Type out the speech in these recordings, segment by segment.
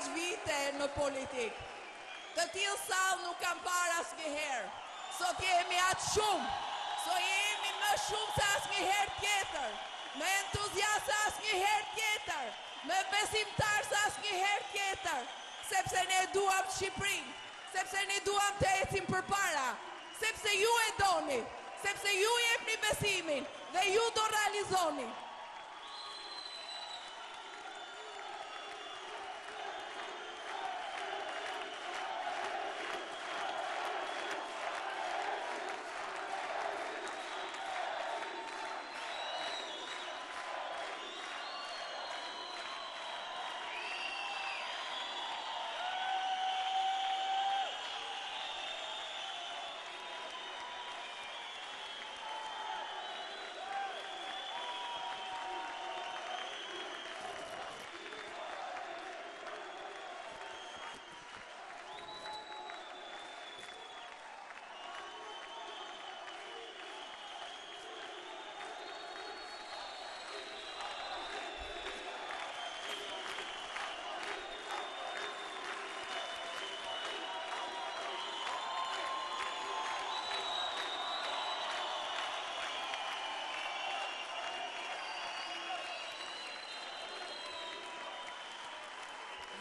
kaq vite në politik. Të tillë sallë nuk kam parë asnjëherë. Sot jemi atë shumë. Sot jemi më shumë se asnjëherë tjetër. Me entuziast se asnjëherë tjetër. Me besimtar se asnjëherë tjetër. Sepse ne duam Shqipërinë. Sepse ne duam të ecim përpara. Sepse ju e doni. Sepse ju jepni besimin dhe ju do realizoni.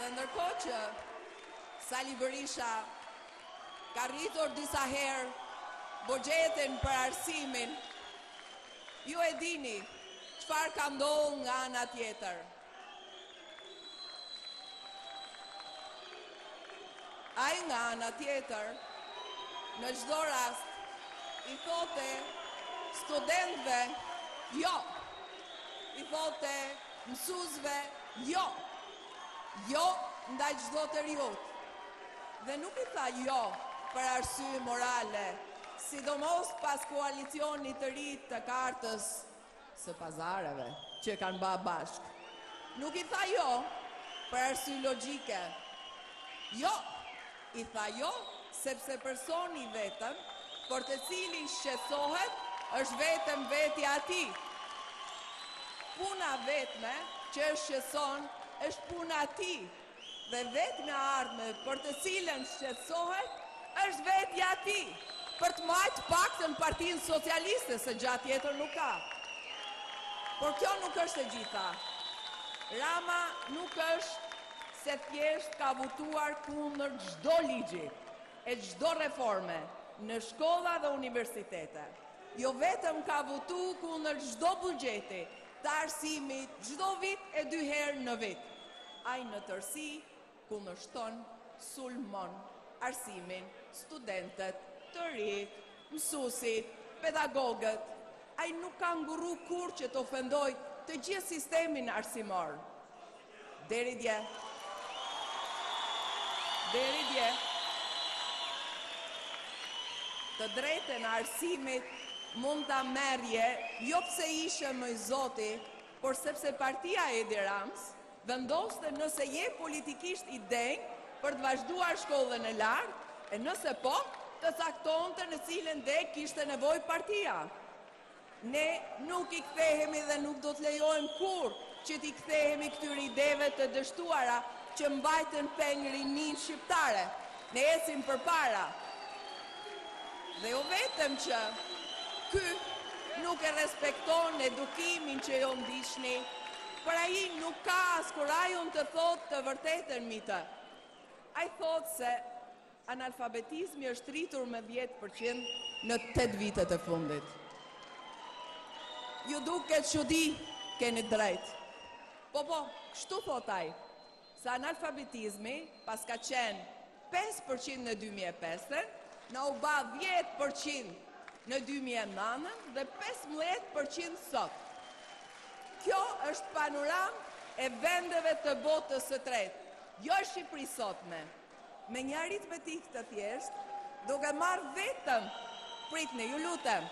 Dhe ndërkohë që Sali Berisha ka rritur disa herë buxhetin për arsimin, ju e dini çfarë ka ndodhur nga ana tjetër. Ai nga ana tjetër, në çdo rast, i thote studentëve jo, i thote mësuesve jo. Jo ndaj çdo periudhë. Dhe nuk i tha jo për arsye morale, sidomos pas koalicionit të ri të kartës së pazareve që kanë bërë bashkë. Nuk i tha jo për arsye logjike. Jo, i tha jo sepse personi vetëm për të cilin shqetësohet është vetëm vetja e tij. Puna vetme që shqetëson është puna e tij dhe vetmja ardhme për të cilën shqetësohet është vetja e tij, për të marrë paktën Partinë Socialiste, se gjatë tjetër nuk ka. Por kjo nuk është e gjitha. Rama nuk është se thjesht ka votuar kundër çdo ligji e çdo reforme në shkolla dhe universitete. Jo vetëm ka votuar kundër çdo buxheti të arsimit çdo vit e 2 herë në vit. Ai në tërësi kundërshton, sulmon arsimin, studentët, të rinjt, mësuesit, pedagogët. Ai nuk ka ngurru kur që të ofendoj të gjithë sistemin arsimor. Deri dje. Të drejtën e arsimit mund ta merrje jo pse ishe më i zoti, por sepse partia e Edi Ramës vendoste nëse je politikisht i denjë për të vazhduar shkollën e lartë, e nëse po, të caktonte në cilën deg kishte nevojë partia. Ne nuk i kthehemi dhe nuk do të lejojmë kur që t'i kthehemi këtyre ideve të dështuara që mbajtën peng rinin shqiptare. Ne ecim përpara. Dhe jo vetëm që ky nuk e respekton edukimin që jo ndiqni, për ai nuk ka as kurajon të thotë të vërtetën mbi të. Ai thotë se analfabetizmi është rritur me 10% në 8 vitet e fundit. Ju duket çudi, keni drejt. Po, kështu thot ai, se analfabetizmi pas ka qenë 5% në 2005, në u ba 10% në 2009 dhe 15% sot. Kjo është panoramë e vendeve të botës së tretë, jo Shqipëri sotme. Me një aritmetik të thjeshtë, duke marrë vetëm, pritni, ju lutem,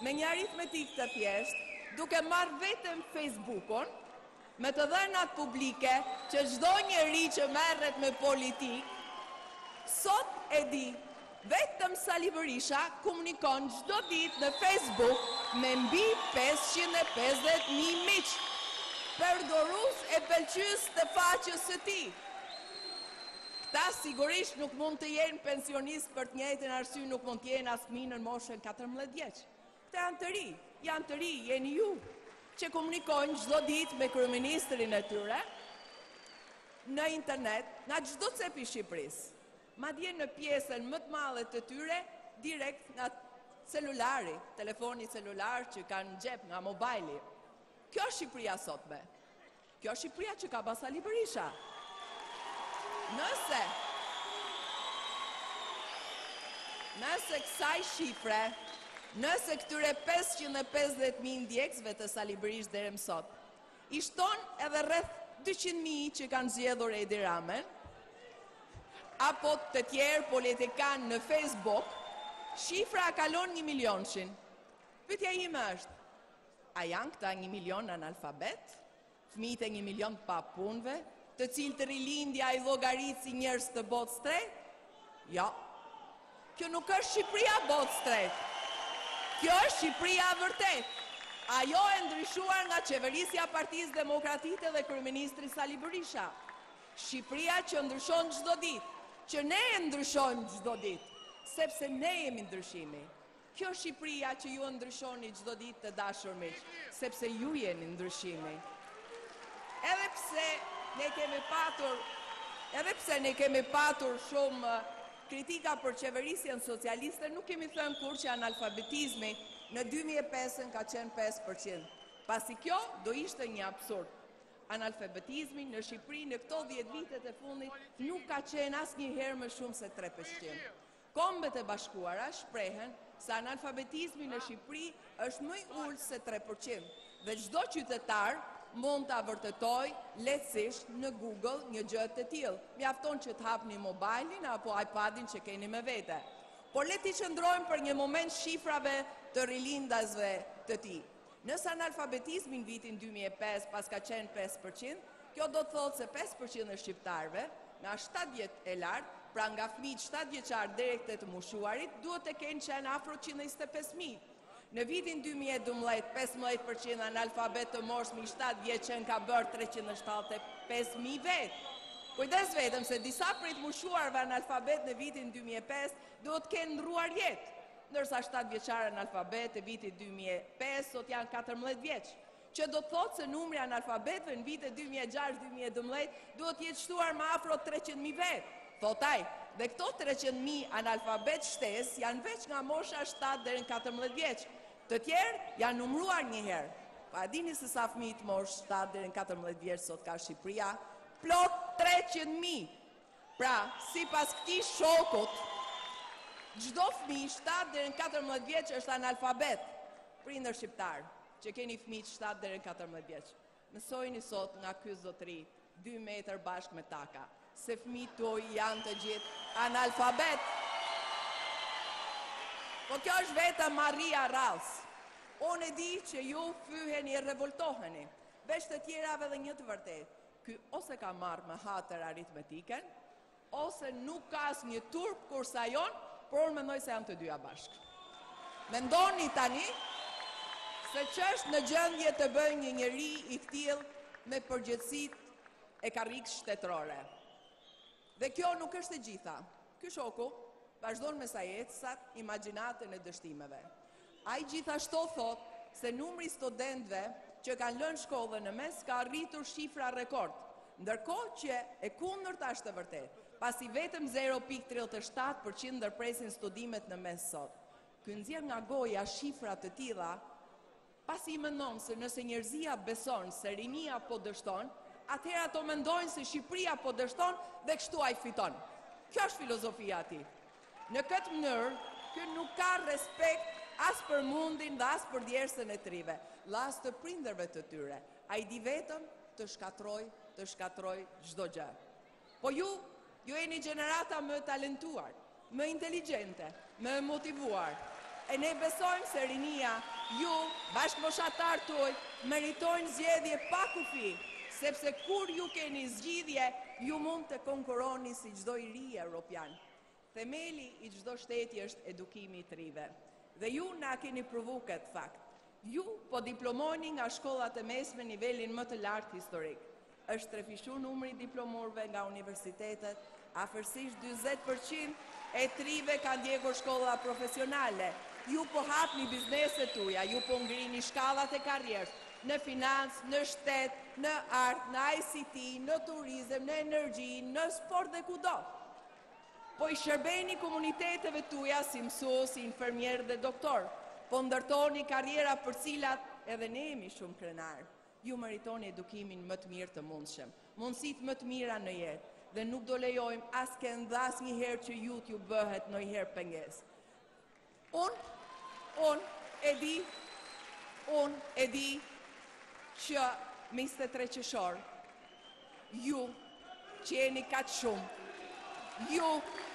me një aritmetik të thjeshtë, duke marrë vetëm Facebook-un, me të dhënat publike që çdo njeri që merret me politikë, sot e di, vetëm Sali Berisha komunikon çdo ditë në Facebook me mbi 550.000 miq, përdorues e pëlqyes të faqes së tij. Ta sigurisht nuk mund të jenë pensionist për të njëjtën arsye nuk mund të jenë as fëmijë në moshën 14 vjeç. Këta janë të ri, jeni ju që komunikojnë çdo ditë me kryeministrin e tyre në internet, nga çdo cep i Shqipërisë. Madje në pjesën më të madhe të tyre direkt nga celulari, telefoni celular që kanë në xhep nga mobajli. Kjo është Shqipëria sotme. Kjo është Shqipëria që ka pas Sali Berisha. Nëse kësaj shifre, nëse këtyre 550.000 ndjekësve të Sali Berisha deri më sot, i shton edhe rreth 200.000 që kanë zgjedhur Edi Ramën, apo të tjerë politikanë në Facebook, shifra kalon 1 milionshin. Pyetja ime është, a janë këta 1 milion analfabet? Fëmijët e 1 milion pa punëve, të cilë të rilindja i llogarit si njerëz të botës tretë? Jo. Kjo nuk është Shqipëria botës tretë. Kjo është Shqipëria vërtet. Ajo e ndryshuar nga qeverisja Partisë Demokratike dhe kryeministri Sali Berisha. Shqipëria që ndryshon çdo ditë, që ne e ndryshojmë çdo ditë, sepse ne jemi ndryshimi. Kjo është Shqipëria që ju ndryshoni çdo ditë të dashur miq, sepse ju jeni ndryshimi. Edhe pse ne kemi patur shumë kritika për qeverisjen socialiste, nuk kemi thënë kur që analfabetizmi në 2005 ka qenë 5%. Pasi kjo do ishte një absurd. Analfabetizmi në Shqipëri në këto 10 vitet e fundit nuk ka qenë asnjëherë më shumë se 3%. Kombet e Bashkuara shprehen se analfabetizmi në Shqipëri është më i ulët se 3%, dhe çdo qytetar mund ta vërtetoj lehtësisht në Google një gjë të tillë. Mjafton që të hapni mobilin apo iPadin që keni me vete. Por le të qëndrojmë për një moment shifrave të rilindasve të tij. Nëse analfabetizmi në vitin 2005 pas ka qenë 5%, kjo do të thotë se 5% e shqiptarëve nga 70 e lartë, pra nga fëmijët 7 vjeçar deri te të moshuarit, duhet të kenë qenë afro 125.000. Në vitin 2012, 15% analfabet të moshmi 7 vjeçën ka bërë 375.000 vetë. Kujdes vetëm se disa prej të moshuarve analfabet në vitin 2005 duhet të kenë ndruar jetë, ndërsa 7 vjeçar analfabet në vitin 2005 sot janë 14 vjeç, që do të thotë se numri analfabetëve në vitet 2006-2012 duhet jetë shtuar më afro 300.000 vetë. Thotaj, dhe këto 300.000 analfabet shtesë janë veç nga mosha 7 deri në 14 vjeç. Të tjerë janë numruar një herë. Pa dini se sa fëmijë të moshë 7 deri në 14 vjeç sot ka Shqipëria? Plot 300.000. Pra, sipas këtij shokut, çdo fëmijë 7 deri në 14 vjeç është analfabet. Prindër shqiptar, që keni fëmijë 7 deri në 14 vjeç, mësojini sot nga ky zotëri 2 metër bashkë me taka, se fëmijët tuaj janë të gjithë analfabet. Po kjo është vetëm marrëria rrallës. Unë e di që ju fyheni e revoltoheni. Veç të tjerave dhe një të vërtet. Ky ose ka marrë me hatër aritmetiken, ose nuk ka asnjë turp kurse jon, por unë mendoj se janë të dyja bashkë. Mendoni tani se ç'është në gjendje të bëjë një njeri i tillë me përgjegjësitë e karrikës shtetërore. Dhe kjo nuk është e gjitha. Ky shoku vazhdon me sajetësat, imagjinatën e dështimeve. Ai gjithashtu thot se numri studentëve që kanë lënë shkollën në mes ka arritur shifra rekord, ndërkohë që e kundërta është e vërtetë, pasi vetëm 0.37% ndërpresin studimet në mes sot. Ky nxjerr nga goja shifra të tilla, pasi mendon se nëse njerëzia beson se rinia po dështon, atëherë ato mendojnë se Shqipëria po dështon dhe kështu ai fiton. Kjo është filozofia e tij. Në këtë mënyrë, ky nuk ka respekt as për mundin dhe as për djersën e trive, as të prindërve të tyre. Ai di vetëm të shkatroj çdo gjë. Po ju jeni gjenerata më talentuar, më inteligjente, më motivuar. E ne besojmë se rinia, ju, bashkëmoshatar tuaj, meritojnë zgjedhje pa kufi, sepse kur ju keni zgjidhje, ju mund të konkurroni si çdo i ri evropian. Themeli i çdo shteti është edukimi i trive. Dhe ju na keni provu këtë fakt. Ju po diplomoni nga shkollat e mesme nivelin më të lartë historik. është trefishu numri diplomorëve nga universitetet, afërsisht 40% e trive kanë ndjekur shkolla profesionale. Ju po hapni bizneset tuaja, ju po ngrini shkallat e karrierës, në financë, në shtet, në art, në ICT, në turizëm, në energji, në sport dhe kudo. Po i shërbeni komuniteteve tuaja si mësues, si infermier dhe doktor. Po ndërtoni karriera për cilat edhe ne jemi shumë krenarë. Ju meritoni edukimin më të mirë të mundshëm, mundësit më të mira në jetë, dhe nuk do lejojmë as kënd as një herë që YouTube bëhet në herë pengesë. Unë e di që 23 qershor, ju që jeni kaq shumë, ju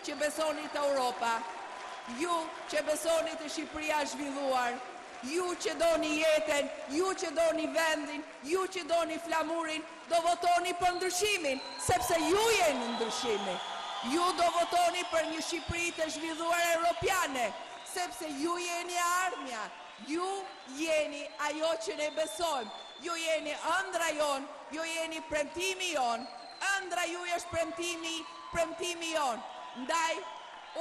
që besoni të Europa, ju që besoni të Shqipëria zhvilluar, ju që doni jetën, ju që doni vendin, ju që doni flamurin, do votoni për ndryshimin, sepse ju jeni ndryshimi. Ju do votoni për një Shqipëri të zhvilluar europiane, sepse ju jeni ardhmja, ju jeni ajo që ne besojmë, ju jeni ëndra jonë, ju jeni premtimi jonë, ëndra ju është premtimi jonë. Ndaj,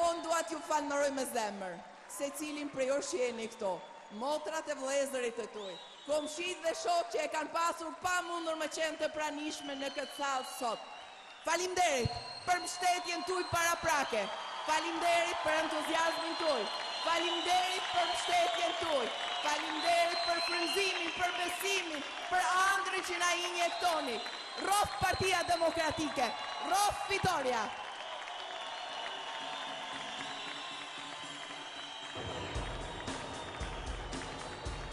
unë duat ju falënderoj me zemër, se cilin prej jush jeni këto, motrat e vëllezërit të tuaj, komshit dhe shok që e kanë pasur pa mundur me qenë të pranishme në këtë sallë sot. Faleminderit për mbështetjen tuaj paraprake, faleminderit për entuziazmin tuaj, faleminderit për mbështetjen tuaj, faleminderit për frymëzimin, për besimin, për ëndrrin që na injektoni. Rrof Partia Demokratike, rrof fitoria.